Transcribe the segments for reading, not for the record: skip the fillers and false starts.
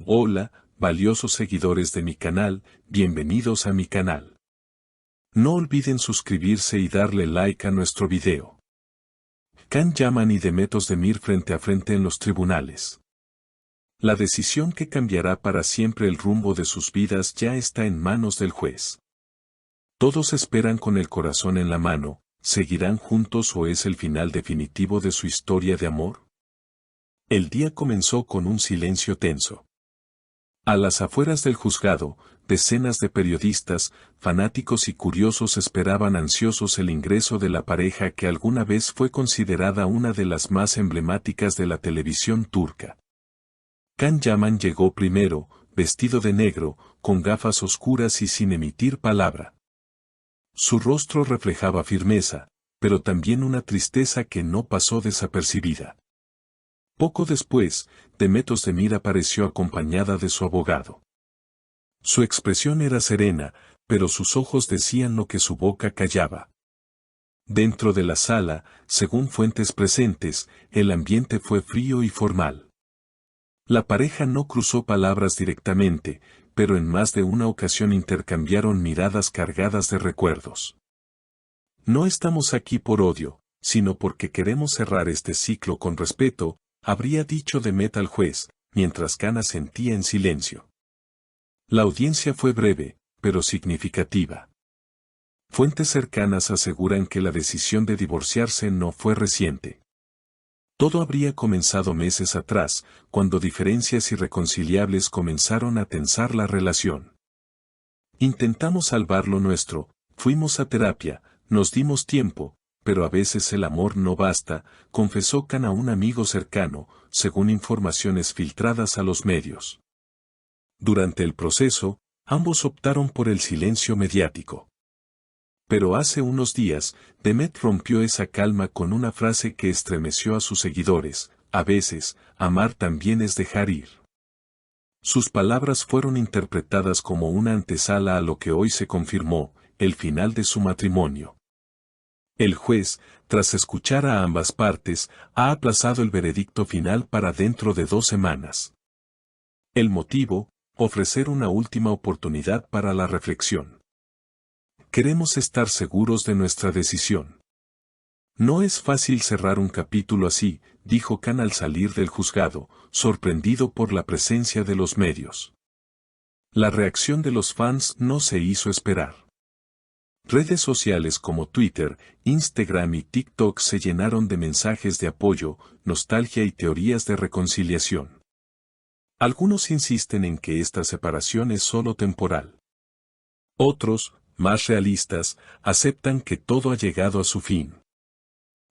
Hola, valiosos seguidores de mi canal, bienvenidos a mi canal. No olviden suscribirse y darle like a nuestro video. Can Yaman y Demet Özdemir frente a frente en los tribunales. La decisión que cambiará para siempre el rumbo de sus vidas ya está en manos del juez. Todos esperan con el corazón en la mano, ¿seguirán juntos o es el final definitivo de su historia de amor? El día comenzó con un silencio tenso. A las afueras del juzgado, decenas de periodistas, fanáticos y curiosos esperaban ansiosos el ingreso de la pareja que alguna vez fue considerada una de las más emblemáticas de la televisión turca. Can Yaman llegó primero, vestido de negro, con gafas oscuras y sin emitir palabra. Su rostro reflejaba firmeza, pero también una tristeza que no pasó desapercibida. Poco después, Demet Özdemir apareció acompañada de su abogado. Su expresión era serena, pero sus ojos decían lo que su boca callaba. Dentro de la sala, según fuentes presentes, el ambiente fue frío y formal. La pareja no cruzó palabras directamente, pero en más de una ocasión intercambiaron miradas cargadas de recuerdos. No estamos aquí por odio, sino porque queremos cerrar este ciclo con respeto, habría dicho Demet al juez, mientras Can asentía en silencio. La audiencia fue breve, pero significativa. Fuentes cercanas aseguran que la decisión de divorciarse no fue reciente. Todo habría comenzado meses atrás, cuando diferencias irreconciliables comenzaron a tensar la relación. Intentamos salvar lo nuestro, fuimos a terapia, nos dimos tiempo, pero a veces el amor no basta, confesó Can a un amigo cercano, según informaciones filtradas a los medios. Durante el proceso, ambos optaron por el silencio mediático. Pero hace unos días, Demet rompió esa calma con una frase que estremeció a sus seguidores: a veces, amar también es dejar ir. Sus palabras fueron interpretadas como una antesala a lo que hoy se confirmó, el final de su matrimonio. El juez, tras escuchar a ambas partes, ha aplazado el veredicto final para dentro de 2 semanas. El motivo: ofrecer una última oportunidad para la reflexión. Queremos estar seguros de nuestra decisión. No es fácil cerrar un capítulo así, dijo Can al salir del juzgado, sorprendido por la presencia de los medios. La reacción de los fans no se hizo esperar. Redes sociales como Twitter, Instagram y TikTok se llenaron de mensajes de apoyo, nostalgia y teorías de reconciliación. Algunos insisten en que esta separación es solo temporal. Otros, más realistas, aceptan que todo ha llegado a su fin.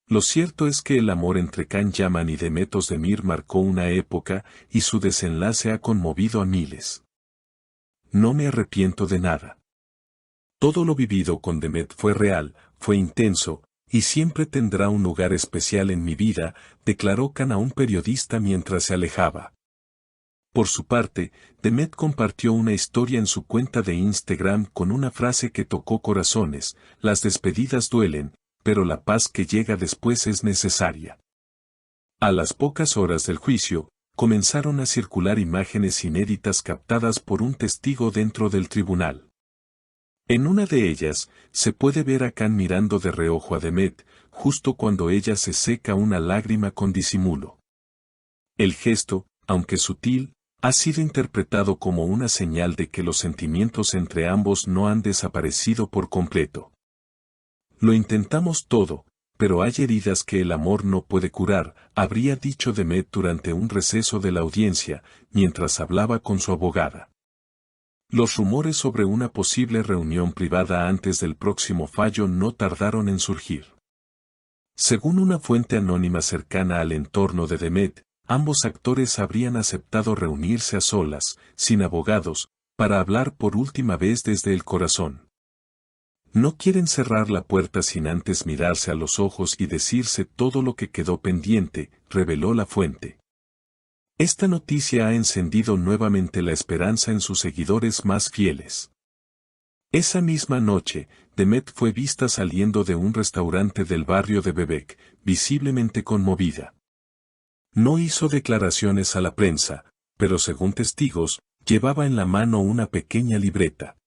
Lo cierto es que el amor entre Can Yaman y Demet Özdemir marcó una época y su desenlace ha conmovido a miles. No me arrepiento de nada. Todo lo vivido con Demet fue real, fue intenso, y siempre tendrá un lugar especial en mi vida, declaró Can a un periodista mientras se alejaba. Por su parte, Demet compartió una historia en su cuenta de Instagram con una frase que tocó corazones: las despedidas duelen, pero la paz que llega después es necesaria. A las pocas horas del juicio, comenzaron a circular imágenes inéditas captadas por un testigo dentro del tribunal. En una de ellas, se puede ver a Can mirando de reojo a Demet, justo cuando ella se seca una lágrima con disimulo. El gesto, aunque sutil, ha sido interpretado como una señal de que los sentimientos entre ambos no han desaparecido por completo. Lo intentamos todo, pero hay heridas que el amor no puede curar, habría dicho Demet durante un receso de la audiencia, mientras hablaba con su abogada. Los rumores sobre una posible reunión privada antes del próximo fallo no tardaron en surgir. Según una fuente anónima cercana al entorno de Demet, ambos actores habrían aceptado reunirse a solas, sin abogados, para hablar por última vez desde el corazón. No quieren cerrar la puerta sin antes mirarse a los ojos y decirse todo lo que quedó pendiente, reveló la fuente. Esta noticia ha encendido nuevamente la esperanza en sus seguidores más fieles. Esa misma noche, Demet fue vista saliendo de un restaurante del barrio de Bebek, visiblemente conmovida. No hizo declaraciones a la prensa, pero según testigos, llevaba en la mano una pequeña libreta.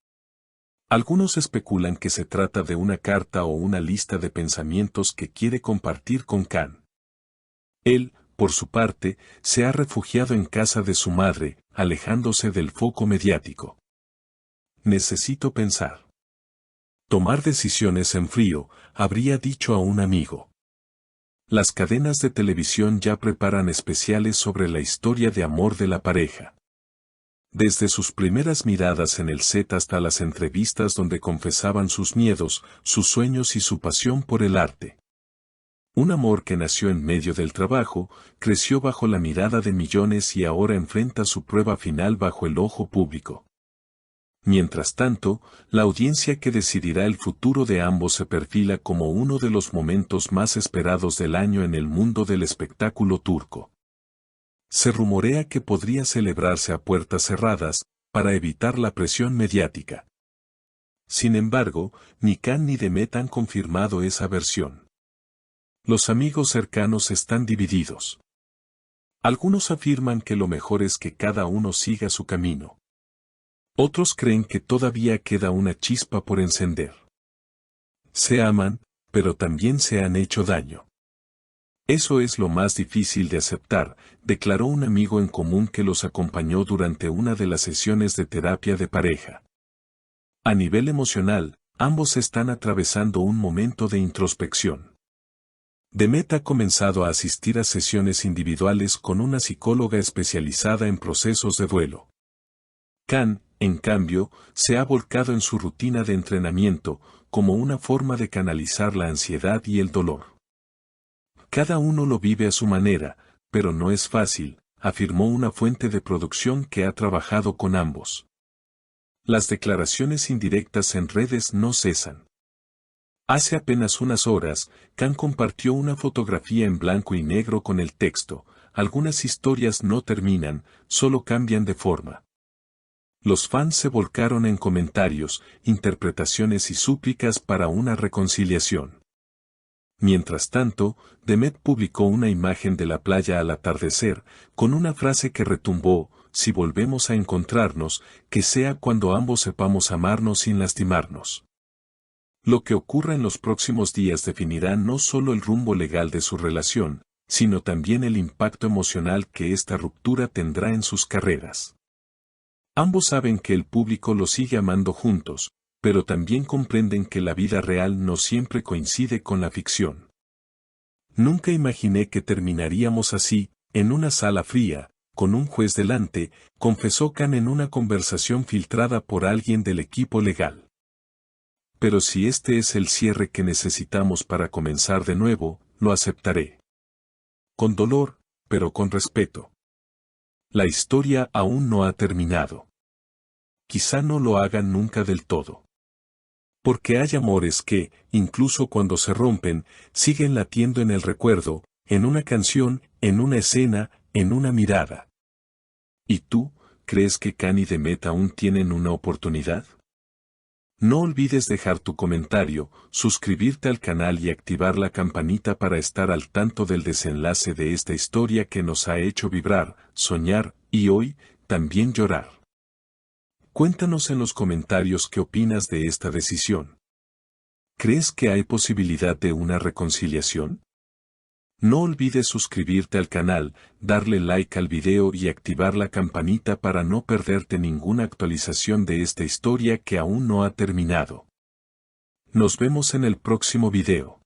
Algunos especulan que se trata de una carta o una lista de pensamientos que quiere compartir con Khan. Él, por su parte, se ha refugiado en casa de su madre, alejándose del foco mediático. Necesito pensar. Tomar decisiones en frío, habría dicho a un amigo. Las cadenas de televisión ya preparan especiales sobre la historia de amor de la pareja. Desde sus primeras miradas en el set hasta las entrevistas donde confesaban sus miedos, sus sueños y su pasión por el arte. Un amor que nació en medio del trabajo, creció bajo la mirada de millones y ahora enfrenta su prueba final bajo el ojo público. Mientras tanto, la audiencia que decidirá el futuro de ambos se perfila como uno de los momentos más esperados del año en el mundo del espectáculo turco. Se rumorea que podría celebrarse a puertas cerradas, para evitar la presión mediática. Sin embargo, ni Khan ni Demet han confirmado esa versión. Los amigos cercanos están divididos. Algunos afirman que lo mejor es que cada uno siga su camino. Otros creen que todavía queda una chispa por encender. Se aman, pero también se han hecho daño. Eso es lo más difícil de aceptar, declaró un amigo en común que los acompañó durante una de las sesiones de terapia de pareja. A nivel emocional, ambos están atravesando un momento de introspección. Demet ha comenzado a asistir a sesiones individuales con una psicóloga especializada en procesos de duelo. Khan, en cambio, se ha volcado en su rutina de entrenamiento, como una forma de canalizar la ansiedad y el dolor. Cada uno lo vive a su manera, pero no es fácil, afirmó una fuente de producción que ha trabajado con ambos. Las declaraciones indirectas en redes no cesan. Hace apenas unas horas, Khan compartió una fotografía en blanco y negro con el texto: algunas historias no terminan, solo cambian de forma. Los fans se volcaron en comentarios, interpretaciones y súplicas para una reconciliación. Mientras tanto, Demet publicó una imagen de la playa al atardecer, con una frase que retumbó: si volvemos a encontrarnos, que sea cuando ambos sepamos amarnos sin lastimarnos. Lo que ocurra en los próximos días definirá no solo el rumbo legal de su relación, sino también el impacto emocional que esta ruptura tendrá en sus carreras. Ambos saben que el público los sigue amando juntos, pero también comprenden que la vida real no siempre coincide con la ficción. Nunca imaginé que terminaríamos así, en una sala fría, con un juez delante, confesó Khan en una conversación filtrada por alguien del equipo legal. Pero si este es el cierre que necesitamos para comenzar de nuevo, lo aceptaré. Con dolor, pero con respeto. La historia aún no ha terminado. Quizá no lo hagan nunca del todo. Porque hay amores que, incluso cuando se rompen, siguen latiendo en el recuerdo, en una canción, en una escena, en una mirada. ¿Y tú, crees que Khan y Demet aún tienen una oportunidad? No olvides dejar tu comentario, suscribirte al canal y activar la campanita para estar al tanto del desenlace de esta historia que nos ha hecho vibrar, soñar y hoy, también llorar. Cuéntanos en los comentarios qué opinas de esta decisión. ¿Crees que hay posibilidad de una reconciliación? No olvides suscribirte al canal, darle like al video y activar la campanita para no perderte ninguna actualización de esta historia que aún no ha terminado. Nos vemos en el próximo video.